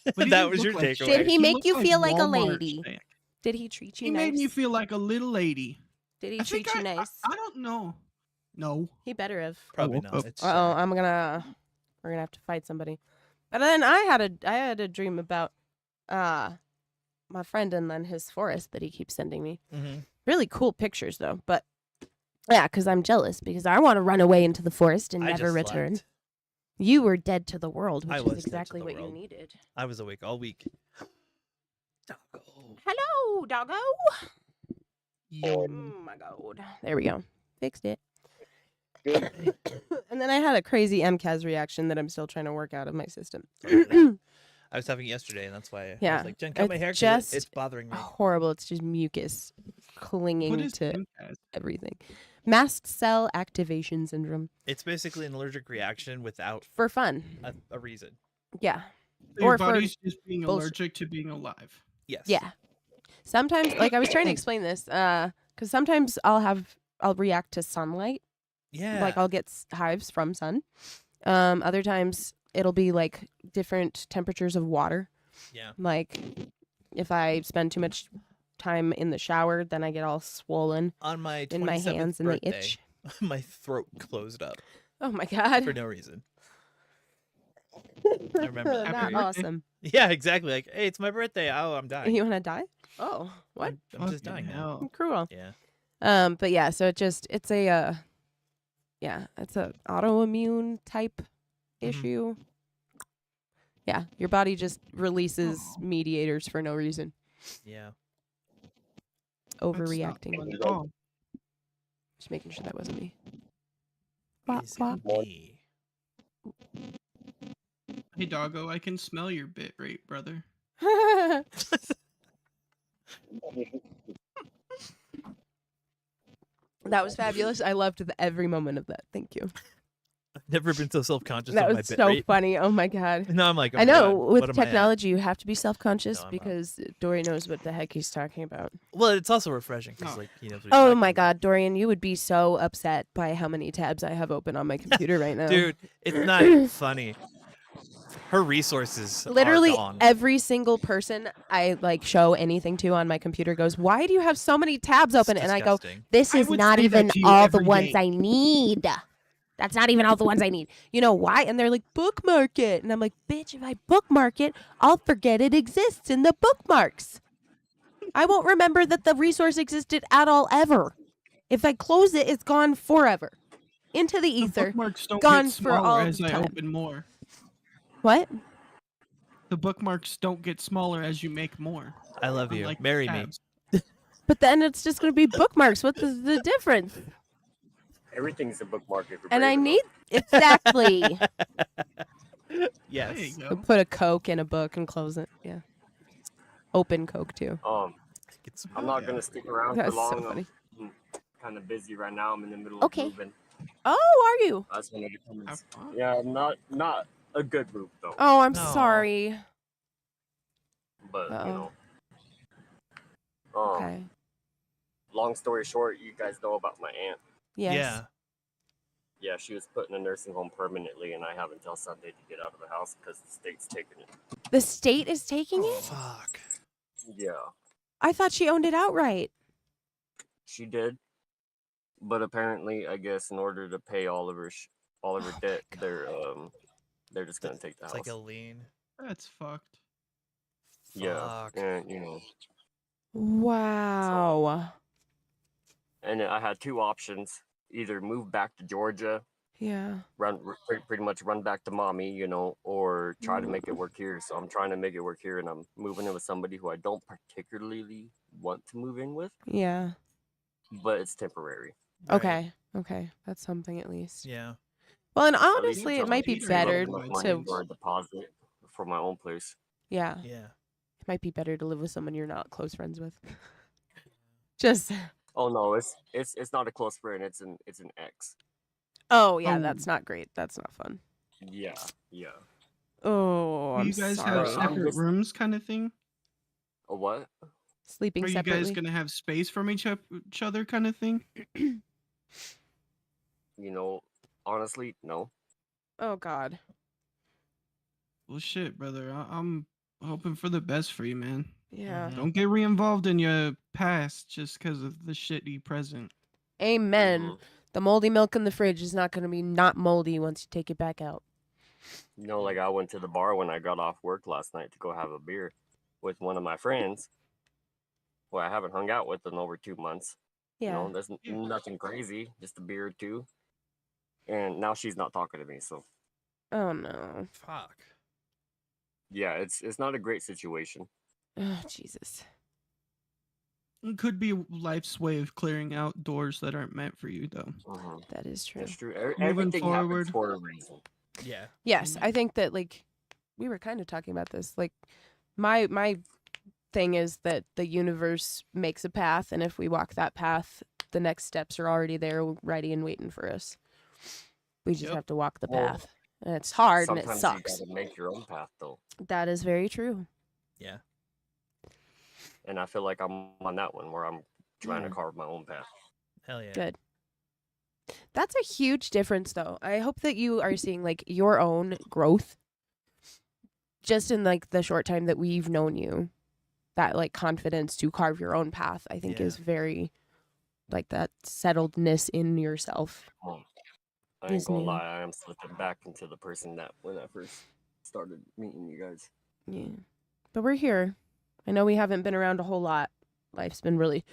But he That didn't was look your like takeaway. Shaq. Did he make looked you feel like a Walmart lady? Shaq. Did he treat you He nice? made me feel like a little lady. Did he I think treat you I- nice? I don't know. No. He better have. Probably woke not. up- It's Oh, Shaq. we're gonna have to fight somebody. But then I had a dream about my friend and then his forest that he keeps sending me. Mhm. Really cool pictures though. But yeah, because I'm jealous because I want to run away into the forest and I never just return. slept. You were dead to the world, I which was is dead to exactly the what you world. needed. I was awake all week. Doggo. Hello, doggo. Yum. Oh my god. There we go. Fixed it. And then I had a crazy MCAS reaction that I'm still trying to work out of my system. I was having it yesterday, and that's why I Yeah, was like, Jen, cut my it's hair 'cause just it's bothering me. Horrible. It's just mucus clinging What is to MCAS? everything. Mast cell activation syndrome. It's basically an allergic reaction without For fun. a reason. Yeah. Your Or for body's just being bullshit. allergic to being alive. Yes. Yeah. Sometimes, like I was trying to explain this, because sometimes I'll react to sunlight. Yeah. Like I'll get hives from sun. Other times it'll be like different temperatures of water. Yeah. Like if I spend too much time in the shower, then I get all swollen On my 27th in my hands and birthday, they itch. my throat closed up Oh my god. for no reason. I remember that. Not Happy birthday. awesome. Yeah, exactly. Like, hey, it's my birthday. Oh, I'm dying. You want to die? Oh, what? I'm just Fucking dying now. hell. Cruel. Yeah. But yeah, so it's a it's a autoimmune type Mhm. issue. Yeah, your body just releases Oh. mediators for no reason. Yeah. That's not Overreacting. fun at all. Just making sure that wasn't me. Wah, Is wah. it me? Hey, doggo, I can smell your bit rate, brother. That was fabulous. I loved every moment of that. Thank you. I've never been so self-conscious That of my was bit so rate. funny. Oh my god. No, I'm like, oh I my know God, with what am I at? technology you have to be self-conscious No, I'm not. because Dory knows what the heck he's talking about. Well, it's also refreshing because No. like he knows what he's Oh talking my about. god, Dorian, you would be so upset by how many tabs I have open on my computer right now. Dude, it's not even funny. Her resources Literally are gone. every single person I like show anything to on my computer goes, "Why do you have so many tabs It's open?" And I go, disgusting. "This I is would not say that even to you all the every ones day. I need. That's not even all the ones I need. You know why?" And they're like, "Bookmark it." And I'm like, "Bitch, if I bookmark it, I'll forget it exists in the bookmarks. I won't remember that the resource existed at all ever. If I close it, it's gone forever. Into the The ether. bookmarks don't gone get for all smaller as the I time. open more. What? The bookmarks don't get smaller as you make more. I love you. Unlike the Marry me. tabs. But then it's just going to be bookmarks. What's the difference? Everything's a bookmark if you're And brave I enough. need exactly. There you Yes. go. Put a Coke in a book and close it. Yeah. Open Coke too. It's, I'm not yeah. gonna stick around That's for long. so funny. I'm kind of busy right now. I'm in the middle Okay. of moving. Oh, are you? I just wanted to come and Have fun. yeah, not a good move though. Oh, I'm No. sorry. But Uh-oh. you know. Okay. Long story short, you guys know about my aunt. Yes. Yeah. Yeah, she was put in a nursing home permanently, and I have until Sunday to get out of the house because the state's taking it. The state is taking it? Fuck. Yeah, I thought she owned it outright. she did. But apparently, I guess in order to pay all of her Oh my debt, God. they're just gonna take the It's house. like a lien. That's fucked. Yeah, Fuck. and you know, Wow. and I had two options: either move back to Georgia, Yeah. pretty much run back to mommy, you know, or try to make it work here. So I'm trying to make it work here, and I'm moving in with somebody who I don't particularly want to move in with, Yeah. but it's temporary. Right. Okay. Okay. That's something at least. Yeah. Well, and At least honestly, it until might I be can better save up enough to. money for a deposit for my own place. Yeah. Yeah. It might be better to live with someone you're not close friends with. Just. Oh no, it's not a close friend. It's an ex. Oh yeah, Oh. that's not great. That's not fun. Yeah, yeah. Oh, Do I'm you guys sorry. have I'm separate just- rooms kind of thing? A what? Sleeping Are you separately. guys gonna have space from each other kind of thing? You know, honestly, no. Oh God. Well, shit, brother. I'm hoping for the best for you, man. Yeah. Mhm. Don't get re-involved in your past just because of the shitty present. Amen. Mhm. The moldy milk in the fridge is not going to be not moldy once you take it back out. You know, like I went to the bar when I got off work last night to go have a beer with one of my friends who I haven't hung out with in over 2 months. Yeah. You know, there's nothing crazy, just a beer or two. And now she's not talking to me, so Oh no. Fuck. yeah, it's not a great situation. Oh Jesus. It could be life's way of clearing out doors that aren't meant for you, though. Mhm. That is true. That's true. Moving Everything forward. happens for a reason. Yeah. Yes, I think that like we were kind of talking about this. Like my thing is that the universe makes a path, and if we walk that path, the next steps are already there, ready and waiting for us. We just Yep. have to walk the Well, path, and it's hard and it Sometimes sucks. you gotta make your own path, though. That is very true. Yeah. And I feel like I'm on that one where I'm trying Yeah. to carve my own path. Hell yeah. Good. That's a huge difference, though. I hope that you are seeing like your own growth just in like the short time that we've known you. That like confidence to carve your own path, I think, Yeah. is very like that settledness in yourself. I ain't Is gonna new. lie, I am slipping back into the person that when I first started meeting you guys. Yeah. But we're here. I know we haven't been around a whole lot. Life's been really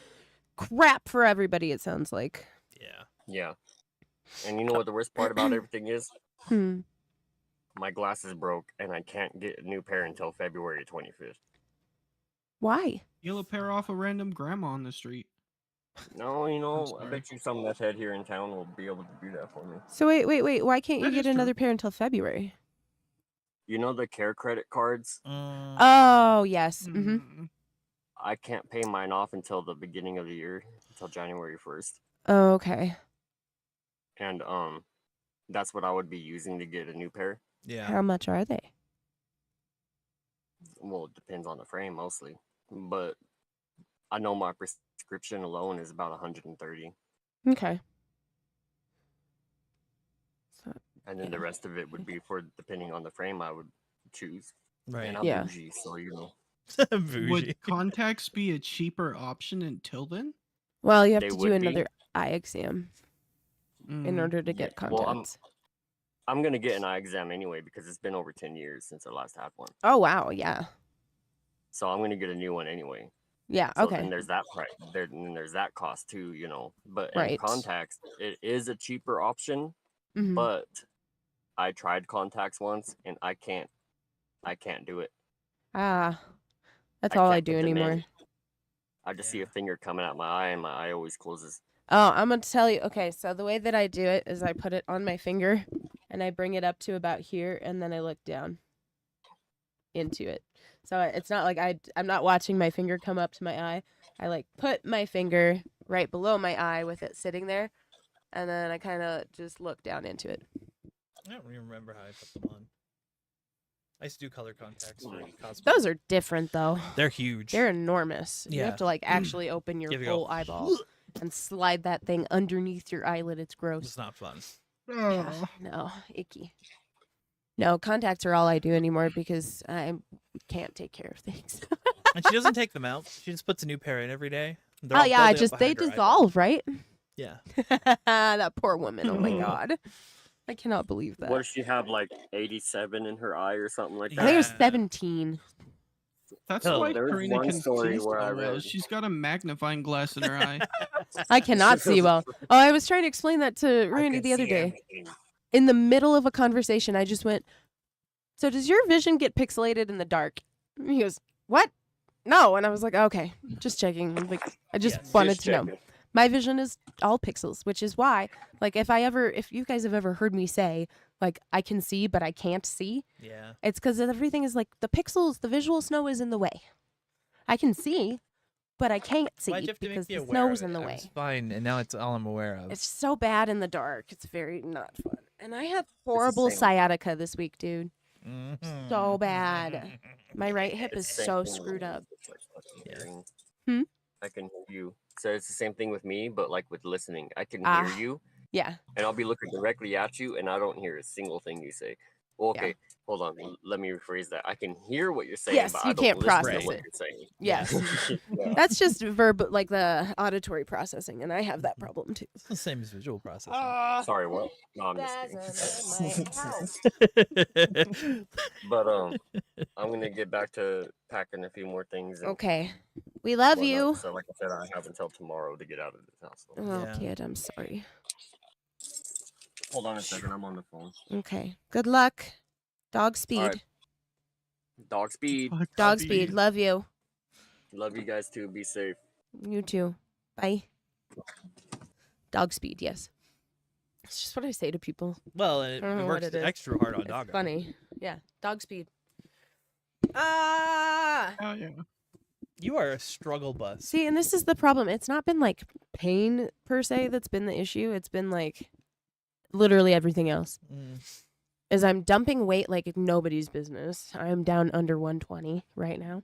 crap for everybody, it sounds like. Yeah. Yeah. And you know what the worst part about everything is? Hmm. My glasses broke and I can't get a new pair until February 25th. Why? Steal a pair off a random grandma on the street. No, you I'm know, I sorry. bet you some meth head here in town will be able to do that for me. So wait. Why can't you That get is true. another pair until February? You know the care credit cards? Oh, yes. Mm-hmm. Mm. I can't pay mine off until the beginning of the year, until January 1st. Oh, okay. And that's what I would be using to get a new pair. Yeah. How much are they? Well, it depends on the frame mostly. But I know my prescription alone is about 130. Okay. So, And then the rest of it would be for depending on the frame I would choose. Right. And I'm Yeah. bougie, so you know. Bougie. Would contacts be a cheaper option until then? well, you have They to would do be. another eye exam in order to get Yeah, well, contacts. I'm gonna get an eye exam anyway because it's been over 10 years since I last had one. Oh, wow. Yeah. So I'm gonna get a new one anyway. Yeah. So Okay. then there's that price. Then there's that cost too, you know. But in Right. contacts, it is a cheaper option. Mhm. But I tried contacts once and I can't do it. Ah, that's I all I can't do put them in. anymore. I just see Yeah. a finger coming out my eye and my eye always closes. Oh, I'm going to tell you. Okay, so the way that I do it is I put it on my finger and I bring it up to about here and then I look down into it. So it's not like I'm not watching my finger come up to my eye. I like put my finger right below my eye with it sitting there and then I kind of just look down into it. I don't even remember how I put them on. I used to do color contacts for cosplay. Those are different though. They're huge. They're enormous. You Yeah. have to like actually open your You have to go, whole eyeball and slide that thing underneath your eyelid. It's gross. It's not fun. Yeah, no, icky. No, contacts are all I do anymore because I can't take care of things. And she doesn't take them out. She just puts a new pair in every day. They're Oh all yeah, building up they behind her eyeball. dissolve, right? Yeah. That poor woman. Oh my god, I cannot believe that. What does she have, like 87 in her eye or something like I that? think it was Yeah. 17. That's Oh, why there was Karina one can story see where I so well. read- She's got a magnifying glass in her eye. I cannot see well. Oh, I was trying to explain that to Randy the other day. In the middle of a conversation, I just went, "So does your vision get pixelated in the dark?" And he goes, "What? No." And I was like, "Okay, just checking." Like, I just Yes, wanted Just to know. checking. My vision is all pixels, which is why, like, if you guys have ever heard me say, like, I can see, but I can't see, Yeah. it's because everything is like the pixels, the visual snow is in the way. I can see, but I can't see Why'd you have to because make me the aware of snow's in it? the I way. was fine, and now it's all I'm aware of. It's so bad in the dark. It's very not fun. And I have horrible same. sciatica this week, dude. Mhm. So bad. My right hip is It's the same so thing with screwed me, up. it's like fucking Yeah. hearing. Hmm? I can hear you. So it's the same thing with me, but like with listening. I can Ah. hear you, Yeah. and I'll be looking directly at you, and I don't hear a single thing you say. Well, Yeah. okay, hold on. Let me rephrase that. I can hear what you're saying, Yes, but you I don't can't listen to process what it. you're saying. Yes. Yeah. That's just like the auditory processing, and I have that problem too. It's the same as visual processing. Sorry, what? No, I'm just kidding. But I'm gonna get back to packing a few more things. And Okay. We love whatnot. you. So, like I said, I have until tomorrow to get out of this house. So. Oh, Yeah. kid, I'm sorry. Hold on a second. I'm on the phone. Okay. Good luck. Dog speed. right. Dog speed. Fuck, Dog Bobby. speed. Love you. Love you guys too. Be safe. You too. Bye. Dog speed, yes. It's just what I say to people. Well, and I don't it know works what it is. extra hard on It's doggo. funny. Yeah. Dog speed. Ah! Oh yeah. You are a struggle bus. See, and this is the problem. It's not been like pain per se that's been the issue. It's been like literally everything else. Mm. Is I'm dumping weight like nobody's business. I'm down under 120 right now,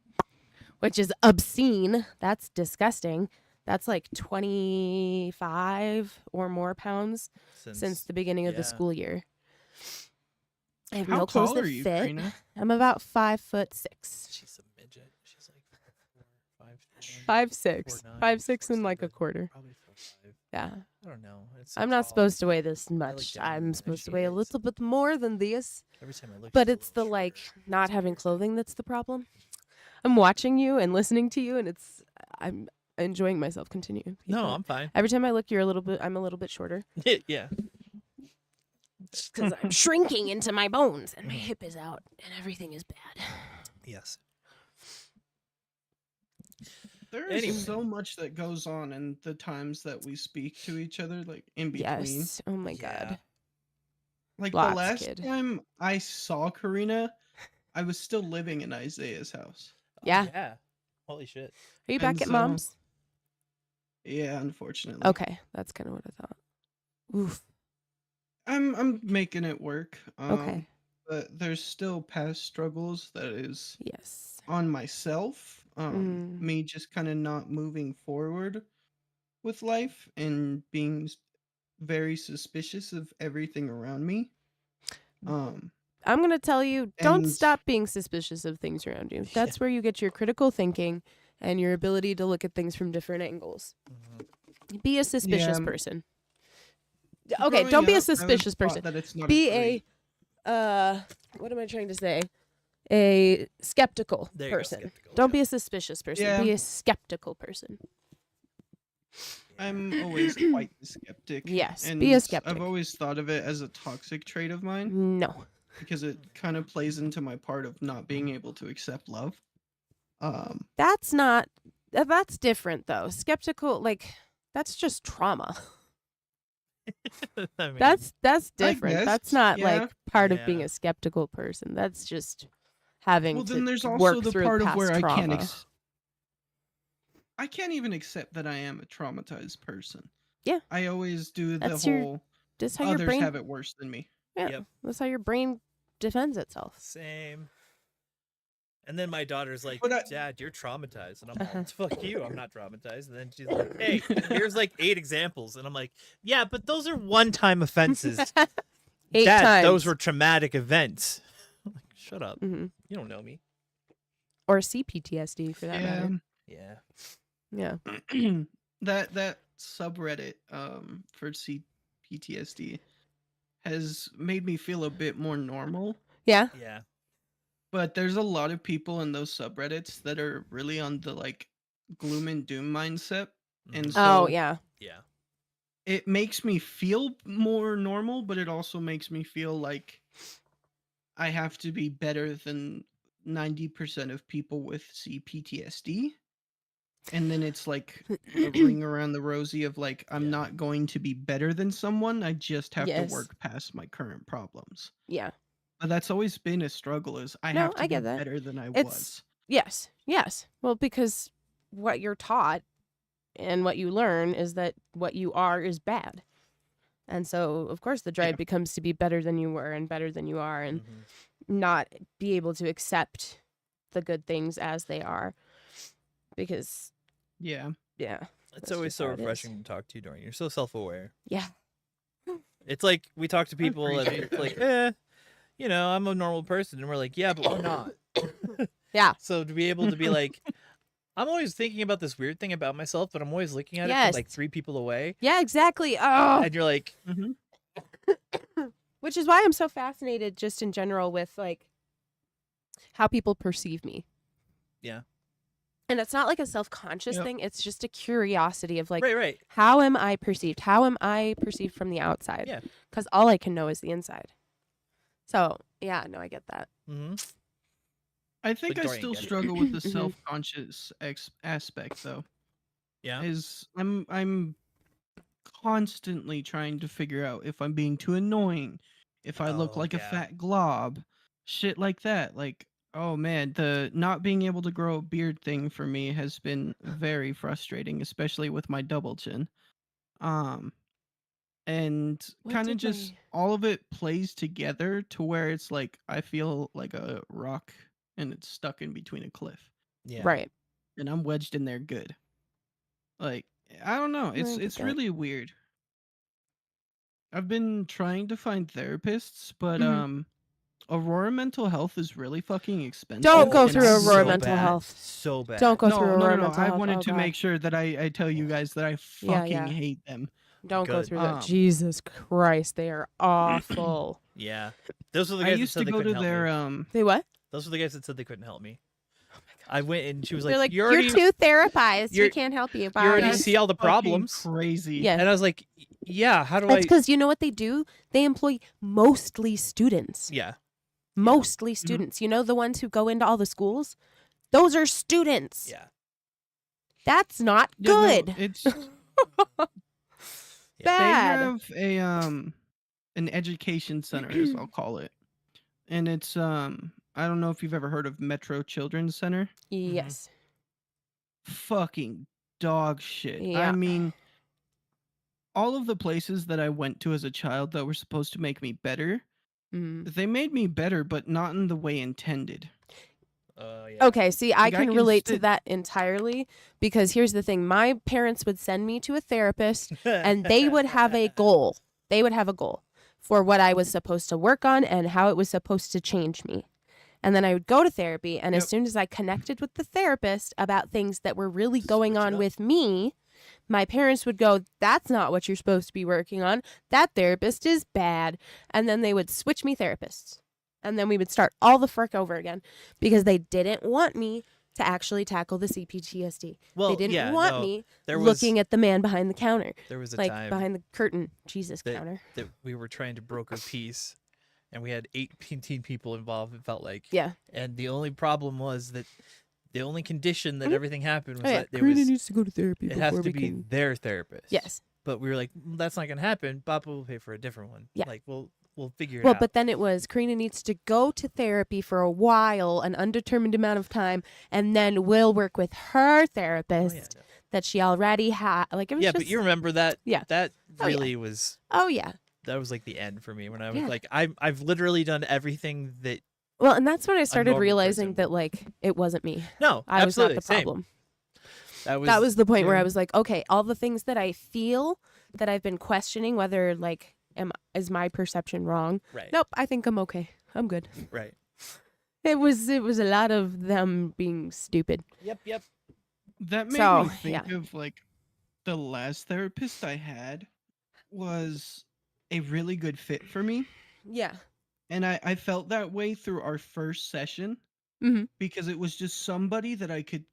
which is obscene. That's disgusting. That's like 25 or more pounds since the beginning of the yeah. school year. I have How no clothes tall that are you, fit. Karina? I'm about 5'6". She's a midget. She's like 5'6", 4'9", 5'6" and like a 4'7", quarter. Probably 4'5". Yeah, I don't know. It's I'm not supposed to weigh this much. down I'm and supposed to she weigh a is. little bit more than this. Every time I look, But she's a it's the little like shorter. not It's having weird. clothing that's the problem. I'm watching you and listening to you, and I'm enjoying myself. Continue. Keep No, going. I'm fine. Every time I look, I'm a little bit shorter Yeah. because I'm shrinking into my bones, and my hip is out, and everything is bad. Yes. There is Anyway. so much that goes on in the times that we speak to each other, like in between. Yes. Oh my Yeah. god. Like Lots, the last kid. time I saw Karina, I was still living in Isaiah's house. Yeah. Yeah. Holy shit. Are you back And at so- mom's? Yeah, unfortunately. Okay, that's kind of what I thought. Oof. I'm making it work. Okay. But there's still past struggles that is Yes. on myself. Mm. Me just kind of not moving forward with life and being very suspicious of everything around me. I'm going to tell you, don't And- stop being suspicious of things around you. That's where you get your critical thinking and your ability to look at things from different angles. Be a suspicious Yeah. person. Okay, growing don't be a up, I was suspicious taught person. That it's not Be great. what am I trying to say? A skeptical There you go, person. skeptical, Don't yeah. be a suspicious person. Yeah. Be a skeptical person. I'm always quite the skeptic. Yes, and be a skeptic. I've always thought of it as a toxic trait of mine No. because it kind of plays into my part of not being able to accept love. That's not that's different though. Skeptical, like, that's just trauma. I mean, That's I different. guess, That's not yeah. like part of being Yeah. a skeptical person. That's just having Well, to then there's work also the through part of past where trauma. I can't even accept that I am a traumatized person. Yeah. I always do the That's your whole That's how your others brain have it worse than me. Yeah. Yep. That's how your brain defends itself. Same. And then my daughter's like, But Dad, you're traumatized. And I'm Uh-huh. like, fuck you, I'm not traumatized. And then she's like, hey, here's like 8 examples. And I'm like, yeah, but those are one-time offenses. 8 Dad, times. those were traumatic events. I'm like, shut up. hmm You don't know me. Or CPTSD for that Yeah. matter. Yeah. Yeah. that subreddit for CPTSD has made me feel a bit more normal. Yeah. Yeah. But there's a lot of people in those subreddits that are really on the like gloom and doom mindset. And Mhm. so Oh, yeah. Yeah. it makes me feel more normal, but it also makes me feel like I have to be better than 90% of people with CPTSD. And then it's like a ring around the rosy of like, I'm Yeah. not going to be better than someone. I just have Yes. to work past my current problems. Yeah. But that's always been a struggle is I No, have to I be get that. better than I It's- was. Yes. Yes. Well, because what you're taught and what you learn is that what you are is bad. And so, of course, the drive Yeah. becomes to be better than you were and better than you are and Mhm. not be able to accept the good things as they are. Because, Yeah. yeah. It's That's always just so how it is. refreshing to talk to you, Dorian. You're so self-aware. Yeah. It's like we talk to people and appreciate it's like, you know, I'm a normal person. And we're like, yeah, but we're not. Yeah. So to be able to be like, I'm always thinking about this weird thing about myself, but I'm always looking at it Yes. from like 3 people away. Yeah, exactly. Oh, And you're like, which is why I'm so fascinated just in general with like how people perceive me. Yeah. And it's not like a self-conscious Yep. thing. It's just a curiosity of like, right. how am I perceived? How am I perceived from the outside? Yeah. Because all I can know is the inside. So, yeah, no, I get that. Mm-hmm. I think But I Dorian still get it. struggle with the Mhm. self-conscious aspect though. Yeah. Is I'm constantly trying to figure out if I'm being too annoying, if I look Oh, like a yeah. fat glob, shit like that. Like, oh man, the not being able to grow a beard thing for me has been very frustrating, especially with my double chin. And What kind of did just my- all of it plays together to where it's like I feel like a rock and it's stuck in between a cliff Yeah. Right. and I'm wedged in there good. Like I don't know. I get It's that. really weird. I've been trying to find therapists, but Mhm. Aurora Mental Health is really fucking expensive. Don't go and through I'm Aurora really Mental bad. Health. So bad. Don't go through No, no, no, Aurora no. Mental I Health. wanted Oh, to God. make sure that I tell you guys that I Yeah, fucking yeah. hate them. Don't go Good. through that. Um, Jesus Christ, they are awful. Yeah. Those were the I guys that used said to they go couldn't to help their me. They what? Those were the guys that said they couldn't help me. I went and she was They're like, like, "You you're already, too therapized. We you're- can't help you. you Bye. already That's see all the fucking problems." crazy. Yeah. And I was like, "Yeah, how do That's I?" because you know what they do? They employ mostly students. Yeah. Mostly students. You know the ones who go into all the schools? Those are students. Yeah. That's not Yeah, no, good. it's they Bad. have a an education center, as I'll call it, and it's I don't know if you've ever heard of Metro Children's Center. Yes. Fucking dog shit. Yeah. I mean, all of the places that I went to as a child that were supposed to make me better, Mm. they made me better, but not in the way intended. Yeah. Okay, see, I Like, I can can relate to sit- that entirely because here's the thing. My parents would send me to a therapist and they would have a goal. They would have a goal for what I was supposed to work on and how it was supposed to change me. And then I would go to therapy, and as Yep. soon as I connected with the therapist about things that were really going Switch it on up. with me, my parents would go, "That's not what you're supposed to be working on. That therapist is bad." And then they would switch me therapists. And then we would start all the frick over again because they didn't want me to actually tackle the CPTSD. Well, They didn't yeah, want no, me there was looking at the man behind the counter, there was a like time behind the curtain. Jesus, that- counter. that we were trying to broker peace, and we had 18 people involved. It felt like, Yeah. and the only problem was that the only condition that Mhm. everything happened was Oh, yeah. that Karina needs to go to therapy it before has to we be can. their therapist. Yes. But we were like, that's not gonna happen. Papa will pay for a different one. Yeah. Like we'll figure it Well, out. but then it was Karina needs to go to therapy for a while, an undetermined amount of time, and then we'll work with her Oh, therapist that she already had. Like it was yeah, just. but you remember that? Yeah. That Oh, yeah. really was. Oh yeah. That was like the end for me when I was Yeah. like, I've literally done everything that. Well, and that's when I started normal realizing person that like it wasn't me. No, I was not absolutely the same. problem. That That was the point where I yeah. was like, okay, all the things that I feel that I've been questioning whether like is my perception wrong? right. Nope, I think I'm okay. I'm good. Right. It was a lot of them being stupid. Yep. That made So, me think yeah. of like the last therapist I had was a really good fit for me. Yeah. And I felt that way through our first session Mhm. because it was just somebody that I could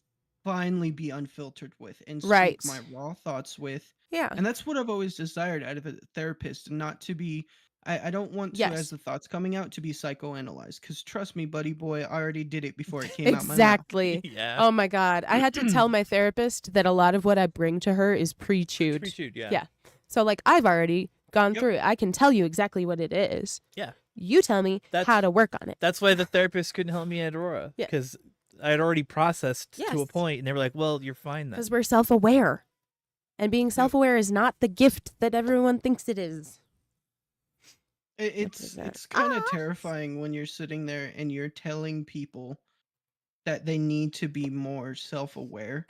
finally be unfiltered with and Right. speak my raw thoughts with. Yeah. And that's what I've always desired out of a therapist, and not to be. I don't want to, Yes. as the thoughts coming out, to be psychoanalyzed. Because trust me, buddy boy, I already did it before it came out my mouth. Exactly. Yeah. Oh my god. I had to tell my therapist that a lot of what I bring to her is pre-chewed. Pre-chewed, yeah. Yeah. So like I've already gone Yep. through it. I can tell you exactly what it is. Yeah. You tell me That's- how to work on it. That's why the therapist couldn't help me at Aurora. Yeah. Because I had already processed to a Yes. point, and they were like, "Well, you're fine then." Because we're self-aware. And being self-aware is not the gift that everyone thinks it is. It's that. it's kind of Ah. terrifying when you're sitting there and you're telling people that they need to be more self-aware,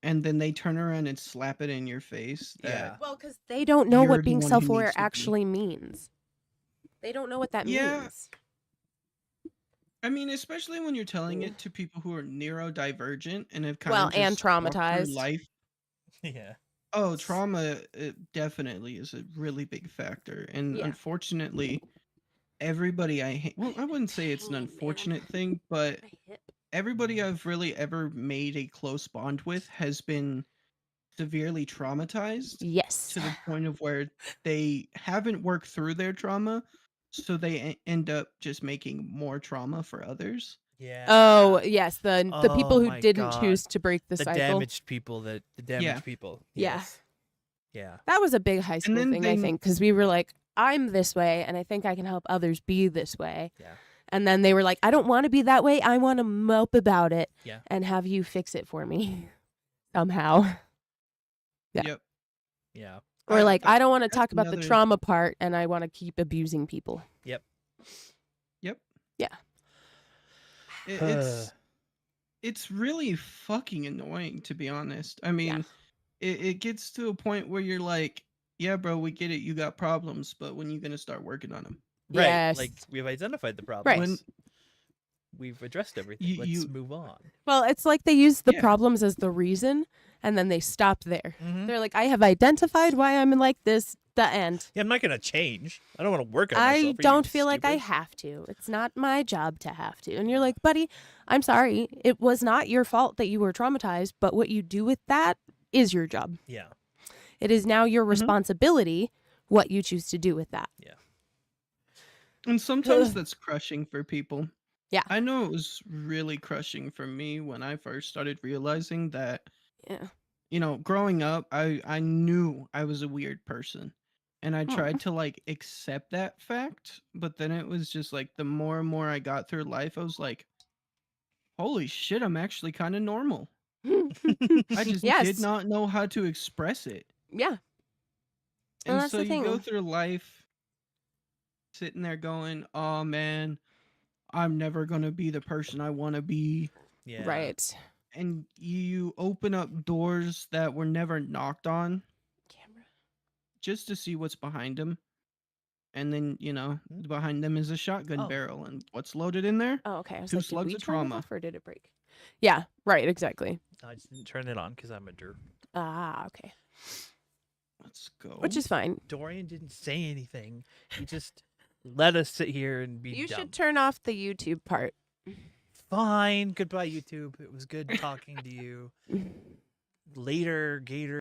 and then they turn around and slap it in your face. Yeah. That, Well, because they don't know You're what the being one who self-aware needs to be. actually means. They don't know what that Yeah. means. I mean, especially when you're telling it to people who are neurodivergent and have kind Well, of and just walked through traumatized. life. Yeah. Oh, trauma definitely is a really big factor, and Yeah. unfortunately, everybody well, I wouldn't say it's an Oh, man. unfortunate thing, but My hip. everybody I've really ever made a close bond with has been severely traumatized Yes. to the point of where they haven't worked through their trauma, so they end up just making more trauma for others. Yeah. Oh, yes, the people Oh who my didn't God. choose to break the the cycle. damaged people. The damaged Yeah. people. Yeah. Yes. Yeah. That was a big high school then thing, I they- think, because we were like, I'm this way, and I think I can help others be this way. Yeah. And then they were like, I don't want to be that way. I want to mope about it Yeah. and have you fix it for me somehow. Yeah. Yep. Yeah. Or like, I don't want to that's talk about the another- trauma part, and I want to keep abusing people. Yep. Yeah. It's really fucking annoying, to be honest. I mean, it gets to a point where you're like, yeah, bro, we get it. You got problems, but when you gonna start working on them? Right. Yes. Like we've identified the Right. problems. We've addressed everything. You- Let's you- move on. Well, it's like they use the Yeah. problems as the reason, and then they stop there. Mhm. They're like, I have identified why I'm like this. The end. Yeah, I'm not gonna change. I don't want to work on I myself. Are you don't feel like I stupid? have to. It's not my job to have to. And you're like, buddy, I'm sorry. It was not your fault that you were traumatized, but what you do with that is your job. Yeah. It is now your Mhm. responsibility what you choose to do with that. And sometimes that's crushing for people. Yeah. I know it was really crushing for me when I first started realizing that, Yeah. you know, growing up, I knew I was a weird person. And I Aw. tried to like accept that fact, but then it was just like the more and more I got through life, I was like, holy shit, I'm actually kind of normal. I just Yes. did not know how to express it. Yeah. And that's so the you go thing. through life sitting there going, oh man, I'm never going to be the person I want to be. Yeah. Right. And you open up doors that were never knocked on Camera. just to see what's behind them. And then, you know, behind them is a shotgun Oh. barrel. And what's loaded in there? Oh, okay. I was 2 like, did slugs we of turn it trauma. off or did it break? Yeah. Right. Exactly. I just didn't turn it on because I'm a derp. Ah, okay. Let's go. Which is fine. Dorian didn't say anything. He just let us sit here and be You dumb. should turn off the YouTube part. Fine. Goodbye, YouTube. It was good talking to you. Later, Gator.